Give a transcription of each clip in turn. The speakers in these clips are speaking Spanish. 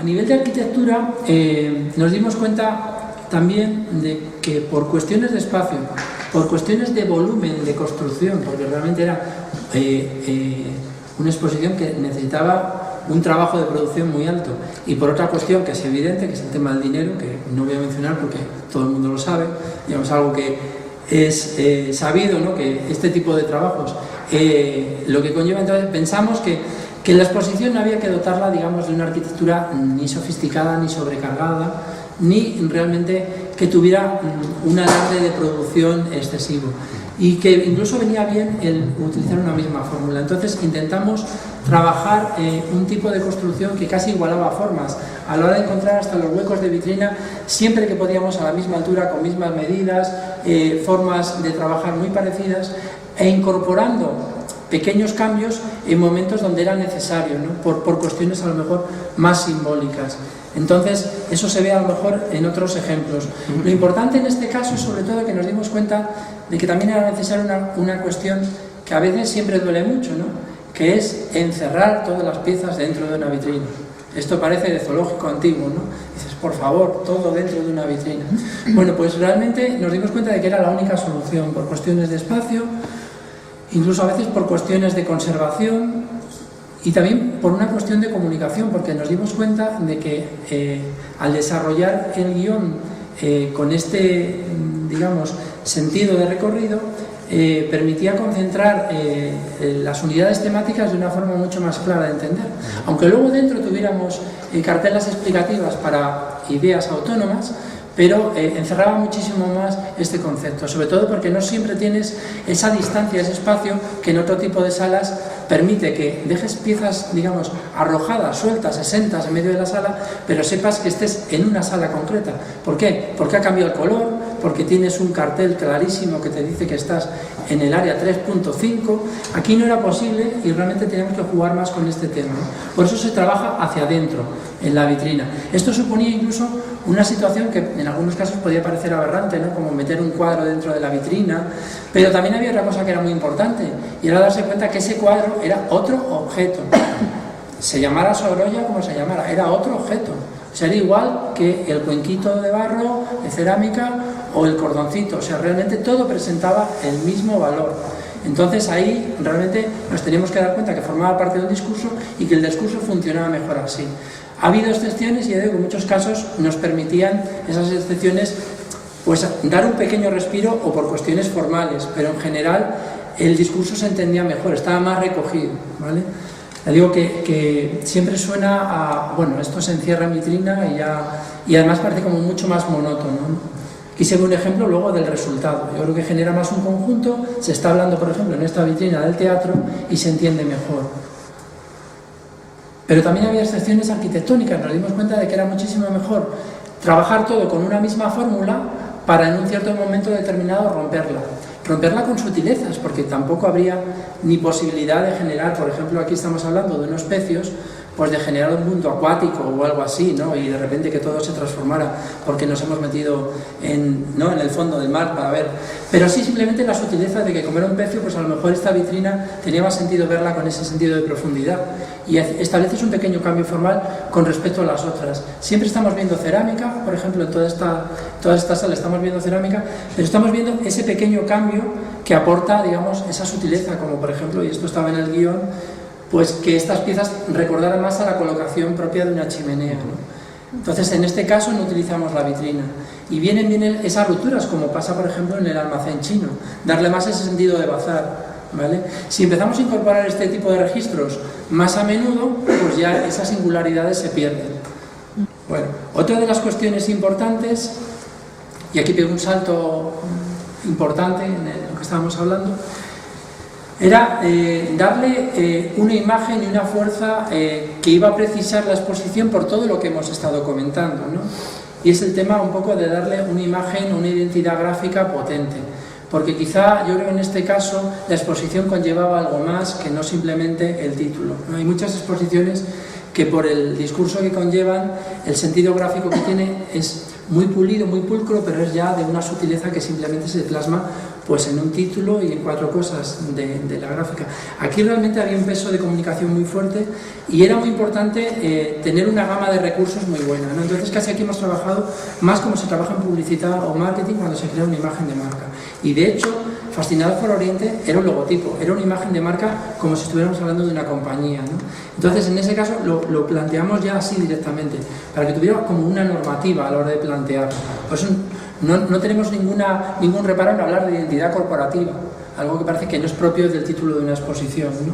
nivel de arquitectura nos dimos cuenta también de que por cuestiones de espacio, por cuestiones de volumen de construcción, porque realmente era una exposición que necesitaba un trabajo de producción muy alto, y por otra cuestión que es evidente, que es el tema del dinero, que no voy a mencionar porque todo el mundo lo sabe, digamos algo que es sabido, ¿no? Que este tipo de trabajos lo que conlleva, entonces pensamos que la exposición no había que dotarla, digamos, de una arquitectura ni sofisticada ni sobrecargada, ni realmente que tuviera un alarde de producción excesivo, y que incluso venía bien el utilizar una misma fórmula. Entonces intentamos trabajar un tipo de construcción que casi igualaba formas, a la hora de encontrar hasta los huecos de vitrina, siempre que podíamos a la misma altura, con mismas medidas, formas de trabajar muy parecidas, e incorporando pequeños cambios en momentos donde era necesario, ¿no? por cuestiones a lo mejor más simbólicas. Entonces, eso se ve a lo mejor en otros ejemplos. Lo importante en este caso es sobre todo que nos dimos cuenta de que también era necesaria una cuestión que a veces siempre duele mucho, ¿no? Que es encerrar todas las piezas dentro de una vitrina. Esto parece de zoológico antiguo, ¿no? Dices, por favor, todo dentro de una vitrina. Bueno, pues realmente nos dimos cuenta de que era la única solución, por cuestiones de espacio, incluso a veces por cuestiones de conservación, y también por una cuestión de comunicación, porque nos dimos cuenta de que al desarrollar el guión con este, digamos, sentido de recorrido, permitía concentrar las unidades temáticas de una forma mucho más clara de entender. Aunque luego dentro tuviéramos cartelas explicativas para ideas autónomas, pero encerraba muchísimo más este concepto, sobre todo porque no siempre tienes esa distancia, ese espacio que en otro tipo de salas permite que dejes piezas, digamos, arrojadas, sueltas, exentas en medio de la sala, pero sepas que estés en una sala concreta. ¿Por qué? Porque ha cambiado el color, porque tienes un cartel clarísimo que te dice que estás en el área 3.5. Aquí no era posible y realmente tenemos que jugar más con este tema, ¿no? Por eso se trabaja hacia adentro, en la vitrina. Esto suponía incluso una situación que en algunos casos podía parecer aberrante, ¿no? Como meter un cuadro dentro de la vitrina, pero también había otra cosa que era muy importante, y era darse cuenta que ese cuadro era otro objeto. Se llamara Sorolla como se llamara, era otro objeto. Sería igual que el cuenquito de barro, de cerámica o el cordoncito, o sea, realmente todo presentaba el mismo valor. Entonces ahí realmente nos teníamos que dar cuenta que formaba parte del discurso y que el discurso funcionaba mejor así. Ha habido excepciones y ya digo que en muchos casos nos permitían esas excepciones pues dar un pequeño respiro o por cuestiones formales, pero en general el discurso se entendía mejor, estaba más recogido, ¿vale? Le digo que siempre suena a, bueno, esto se encierra en vitrina y además parece como mucho más monótono, ¿no? Aquí se ve un ejemplo luego del resultado. Yo creo que genera más un conjunto, se está hablando, por ejemplo, en esta vitrina del teatro y se entiende mejor. Pero también había excepciones arquitectónicas, nos dimos cuenta de que era muchísimo mejor trabajar todo con una misma fórmula para en un cierto momento determinado romperla con sutilezas, porque tampoco habría ni posibilidad de generar, por ejemplo, aquí estamos hablando de unos pecios, pues de generar un mundo acuático o algo así, ¿no? Y de repente que todo se transformara porque nos hemos metido en el fondo del mar para ver. Pero sí simplemente la sutileza de que como era un pecio, pues a lo mejor esta vitrina tenía más sentido verla con ese sentido de profundidad. Y estableces un pequeño cambio formal con respecto a las otras. Siempre estamos viendo cerámica, por ejemplo, en toda esta sala estamos viendo cerámica, pero estamos viendo ese pequeño cambio que aporta, digamos, esa sutileza, como por ejemplo, y esto estaba en el guión, pues que estas piezas recordaran más a la colocación propia de una chimenea, ¿no? Entonces, en este caso no utilizamos la vitrina. Y vienen esas rupturas, como pasa, por ejemplo, en el almacén chino, darle más ese sentido de bazar, ¿vale? Si empezamos a incorporar este tipo de registros más a menudo, pues ya esas singularidades se pierden. Bueno, otra de las cuestiones importantes, y aquí pego un salto importante en lo que estábamos hablando, era darle una imagen y una fuerza que iba a precisar la exposición por todo lo que hemos estado comentando, ¿no? Y es el tema un poco de darle una imagen, una identidad gráfica potente, porque quizá yo creo en este caso la exposición conllevaba algo más que no simplemente el título, ¿no? Hay muchas exposiciones que por el discurso que conllevan, el sentido gráfico que tiene es muy pulido, muy pulcro, pero es ya de una sutileza que simplemente se plasma pues en un título y en 4 cosas de la gráfica. Aquí realmente había un peso de comunicación muy fuerte y era muy importante tener una gama de recursos muy buena, ¿no? Entonces casi aquí hemos trabajado más como se trabaja en publicidad o marketing cuando se crea una imagen de marca. Y de hecho, Fascinados por Oriente era un logotipo, era una imagen de marca como si estuviéramos hablando de una compañía, ¿no? Entonces en ese caso lo planteamos ya así directamente, para que tuviera como una normativa a la hora de plantearlo. Por eso no tenemos ningún reparo en hablar de identidad corporativa, algo que parece que no es propio del título de una exposición, ¿no?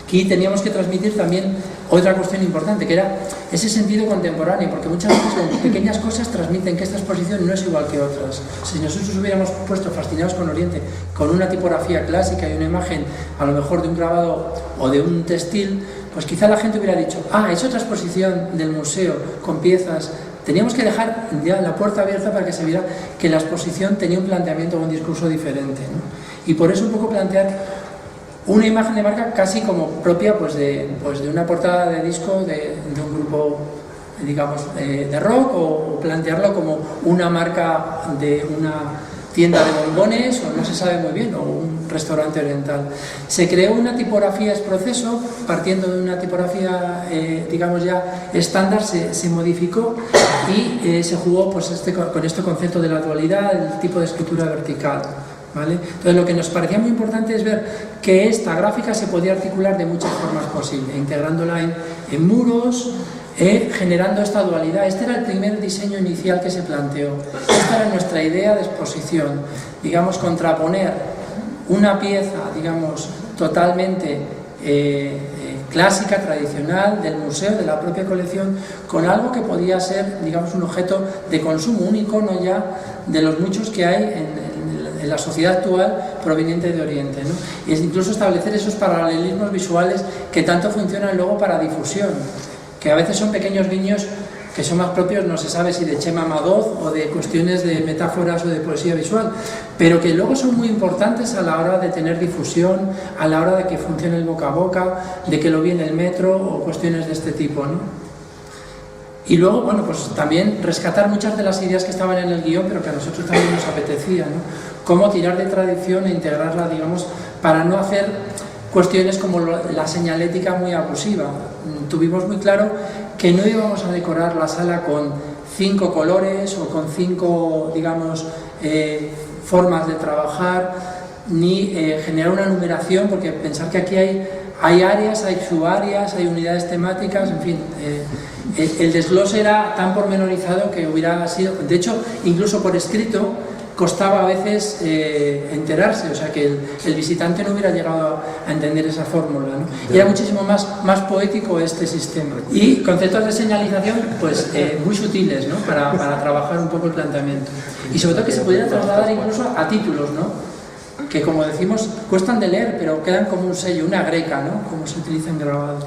Aquí teníamos que transmitir también otra cuestión importante, que era ese sentido contemporáneo, porque muchas veces con pequeñas cosas transmiten que esta exposición no es igual que otras. Si nosotros hubiéramos puesto Fascinados con Oriente con una tipografía clásica y una imagen, a lo mejor de un grabado o de un textil, pues quizá la gente hubiera dicho, es otra exposición del museo con piezas. Teníamos que dejar ya la puerta abierta para que se viera que la exposición tenía un planteamiento o un discurso diferente, ¿no? Y por eso un poco plantear una imagen de marca casi como propia pues de una portada de disco de un grupo, digamos, de rock, o plantearlo como una marca de una tienda de bombones, o no se sabe muy bien, o un restaurante oriental. Se creó una tipografía ex proceso, partiendo de una tipografía, digamos ya estándar, se modificó y se jugó pues con este concepto de la dualidad, el tipo de escritura vertical. ¿Vale? Entonces lo que nos parecía muy importante es ver que esta gráfica se podía articular de muchas formas posibles, integrándola en muros, generando esta dualidad. Este era el primer diseño inicial que se planteó. Esta era nuestra idea de exposición, digamos, contraponer una pieza, digamos, totalmente clásica, tradicional, del museo, de la propia colección, con algo que podía ser, digamos, un objeto de consumo, un icono ya de los muchos que hay en la sociedad actual proveniente de Oriente, ¿no? Y es incluso establecer esos paralelismos visuales que tanto funcionan luego para difusión, que a veces son pequeños guiños que son más propios, no se sabe si de Chema Madoz o de cuestiones de metáforas o de poesía visual, pero que luego son muy importantes a la hora de tener difusión, a la hora de que funcione el boca a boca, de que lo vi en el metro o cuestiones de este tipo, ¿no? Y luego, bueno, pues también rescatar muchas de las ideas que estaban en el guión, pero que a nosotros también nos apetecía, ¿no? Cómo tirar de tradición e integrarla, digamos, para no hacer cuestiones como la señalética muy abusiva. Tuvimos muy claro que no íbamos a decorar la sala con 5 colores o con 5, digamos, formas de trabajar, ni generar una numeración, porque pensar que aquí hay áreas, hay subáreas, hay unidades temáticas, en fin, el desglose era tan pormenorizado que hubiera sido, de hecho, incluso por escrito, costaba a veces enterarse, o sea que el visitante no hubiera llegado a entender esa fórmula, ¿no? Y era muchísimo más poético este sistema. Y conceptos de señalización, pues muy sutiles, ¿no? Para trabajar un poco el planteamiento. Y sobre todo que se pudiera trasladar incluso a títulos, ¿no? Que como decimos, cuestan de leer, pero quedan como un sello, una greca, ¿no? Como se utiliza en grabado.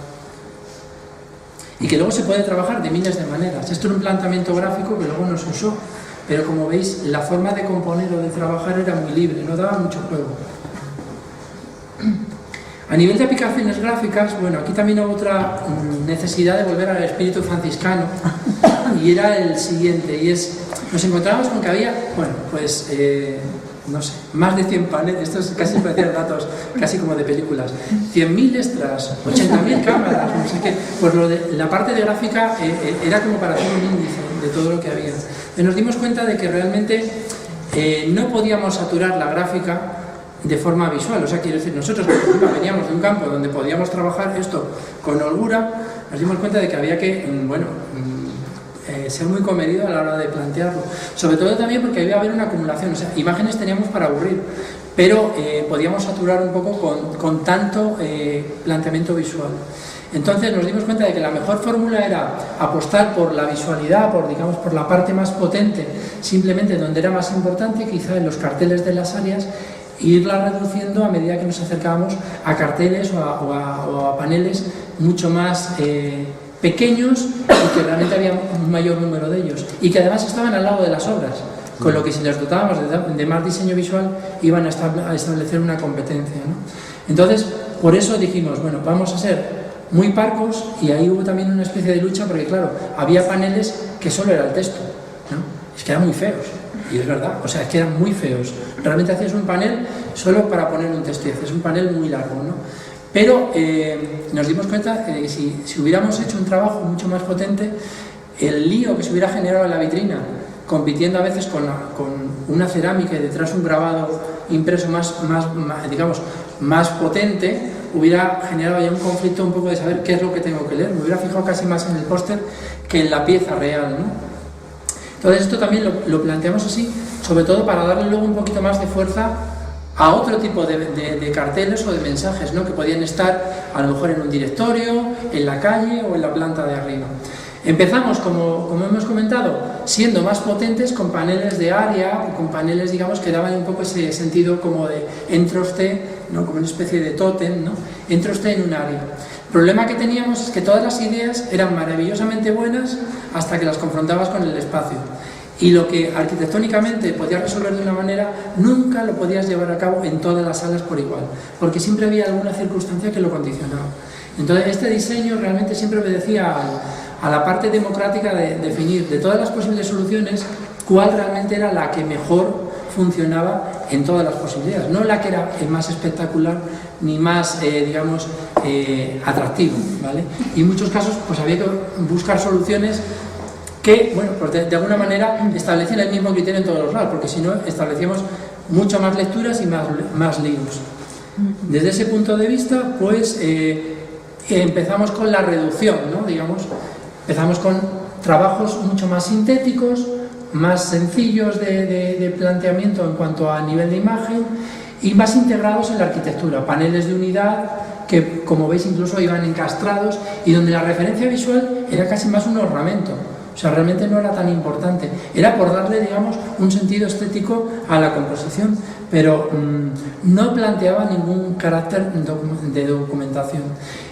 Y que luego se puede trabajar de miles de maneras. Esto era un planteamiento gráfico que luego no se usó, pero como veis, la forma de componer o de trabajar era muy libre, no daba mucho juego. A nivel de aplicaciones gráficas, bueno, aquí también hubo otra necesidad de volver al espíritu franciscano, y era el siguiente, y es, nos encontrábamos con que había, bueno, pues, no sé, más de 100 paneles, estos casi parecían datos, casi como de películas, 100.000 extras, 80.000 cámaras, no sé qué, pues la parte de gráfica era como para hacer un índice de todo lo que había. Y nos dimos cuenta de que realmente no podíamos saturar la gráfica de forma visual, o sea, quiero decir, nosotros veníamos de un campo donde podíamos trabajar esto con holgura, nos dimos cuenta de que había que, bueno, ser muy comedido a la hora de plantearlo, sobre todo también porque iba a haber una acumulación, o sea, imágenes teníamos para aburrir, pero podíamos saturar un poco con tanto planteamiento visual. Entonces nos dimos cuenta de que la mejor fórmula era apostar por la visualidad, digamos, por la parte más potente, simplemente donde era más importante, quizá en los carteles de las áreas, e irla reduciendo a medida que nos acercábamos a carteles o a paneles mucho más pequeños, y que realmente había un mayor número de ellos, y que además estaban al lado de las obras, con lo que si les dotábamos de más diseño visual iban a establecer una competencia, ¿no? Entonces, por eso dijimos, bueno, vamos a ser muy parcos, y ahí hubo también una especie de lucha, porque claro, había paneles que solo era el texto, ¿no? Es que eran muy feos, Y es verdad, o sea, es que eran muy feos. Realmente hacías un panel solo para poner un texto y hacías un panel muy largo, ¿no? Pero nos dimos cuenta de que si hubiéramos hecho un trabajo mucho más potente, el lío que se hubiera generado en la vitrina, compitiendo a veces con una cerámica y detrás un grabado impreso más potente, hubiera generado ya un conflicto un poco de saber qué es lo que tengo que leer. Me hubiera fijado casi más en el póster que en la pieza real, ¿no? Entonces esto también lo planteamos así, sobre todo para darle luego un poquito más de fuerza a otro tipo de carteles o de mensajes, ¿no? Que podían estar a lo mejor en un directorio, en la calle o en la planta de arriba. Empezamos, como hemos comentado, siendo más potentes con paneles de área, con paneles, digamos, que daban un poco ese sentido como de entra usted, ¿no? Como una especie de tótem, ¿no? Entra usted en un área. El problema que teníamos es que todas las ideas eran maravillosamente buenas hasta que las confrontabas con el espacio. Y lo que arquitectónicamente podías resolver de una manera, nunca lo podías llevar a cabo en todas las salas por igual, porque siempre había alguna circunstancia que lo condicionaba. Entonces este diseño realmente siempre obedecía a la parte democrática de definir de todas las posibles soluciones cuál realmente era la que mejor funcionaba en todas las posibilidades, no la que era más espectacular ni más, atractivo, ¿vale? Y en muchos casos pues había que buscar soluciones que, bueno, pues de alguna manera establecían el mismo criterio en todos los lados, porque si no establecíamos mucho más lecturas y más líos. Desde ese punto de vista, pues empezamos con la reducción, ¿no? Digamos, empezamos con trabajos mucho más sintéticos, más sencillos de planteamiento en cuanto a nivel de imagen y más integrados en la arquitectura, paneles de unidad que, como veis, incluso iban encastrados y donde la referencia visual era casi más un ornamento. O sea, realmente no era tan importante. Era por darle, digamos, un sentido estético a la composición, pero no planteaba ningún carácter de documentación.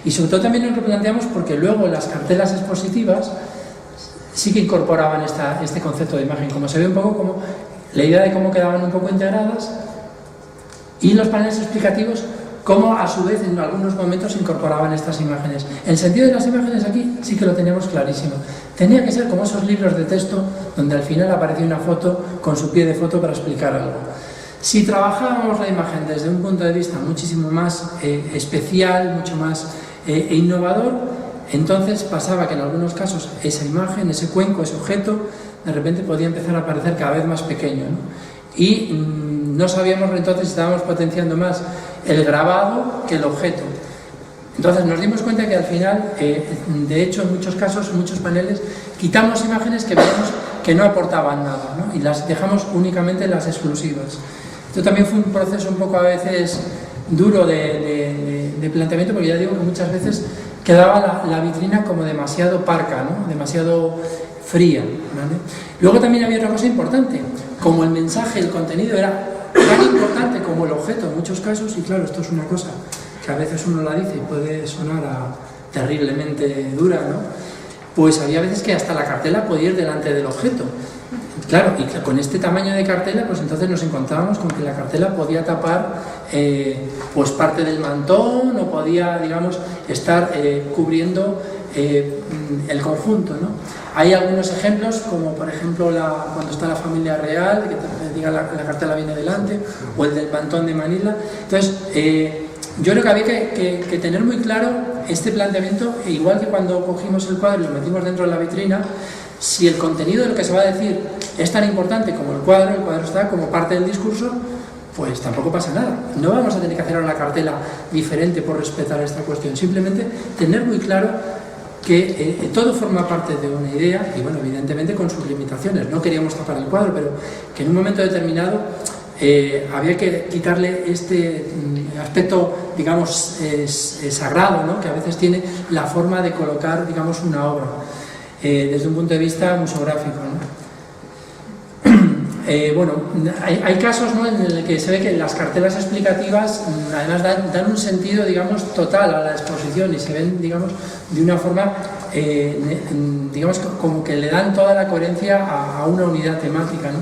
Y sobre todo también nos lo planteamos porque luego las cartelas expositivas sí que incorporaban este concepto de imagen, como se ve un poco como la idea de cómo quedaban un poco integradas, y los paneles explicativos cómo a su vez en algunos momentos incorporaban estas imágenes. El sentido de las imágenes aquí sí que lo teníamos clarísimo. Tenía que ser como esos libros de texto donde al final aparecía una foto con su pie de foto para explicar algo. Si trabajábamos la imagen desde un punto de vista muchísimo más especial, mucho más innovador, entonces pasaba que en algunos casos esa imagen, ese cuenco, ese objeto, de repente podía empezar a aparecer cada vez más pequeño, ¿no? Y no sabíamos entonces si estábamos potenciando más el grabado que el objeto. Entonces nos dimos cuenta que al final, de hecho en muchos casos, en muchos paneles, quitamos imágenes que veíamos que no aportaban nada, ¿no? Y las dejamos únicamente las exclusivas. Esto también fue un proceso un poco a veces duro de planteamiento, porque ya digo que muchas veces quedaba la vitrina como demasiado parca, ¿no? Demasiado fría, ¿vale? Luego también había otra cosa importante, como el mensaje, el contenido era tan importante como el objeto en muchos casos, y claro, esto es una cosa que a veces uno la dice y puede sonar terriblemente dura, ¿no? Pues había veces que hasta la cartela podía ir delante del objeto. Claro, y con este tamaño de cartela, pues entonces nos encontrábamos con que la cartela podía tapar pues parte del mantón o podía, digamos, estar cubriendo el conjunto, ¿no? Hay algunos ejemplos, como por ejemplo cuando está la familia real, que te diga la cartela viene delante, o el del mantón de Manila. Entonces, yo creo que había que tener muy claro este planteamiento, igual que cuando cogimos el cuadro y lo metimos dentro de la vitrina. Si el contenido de lo que se va a decir es tan importante como el cuadro está como parte del discurso, pues tampoco pasa nada. No vamos a tener que hacer ahora una cartela diferente por respetar esta cuestión. Simplemente tener muy claro que todo forma parte de una idea y, bueno, evidentemente con sus limitaciones. No queríamos tapar el cuadro, pero que en un momento determinado había que quitarle este aspecto, digamos, sagrado, ¿no? Que a veces tiene la forma de colocar, digamos, una obra. Desde un punto de vista museográfico, ¿no? Bueno, hay casos, ¿no?, en el que se ve que las cartelas explicativas además dan un sentido, digamos, total a la exposición y se ven, digamos, de una forma, digamos, como que le dan toda la coherencia a una unidad temática, ¿no?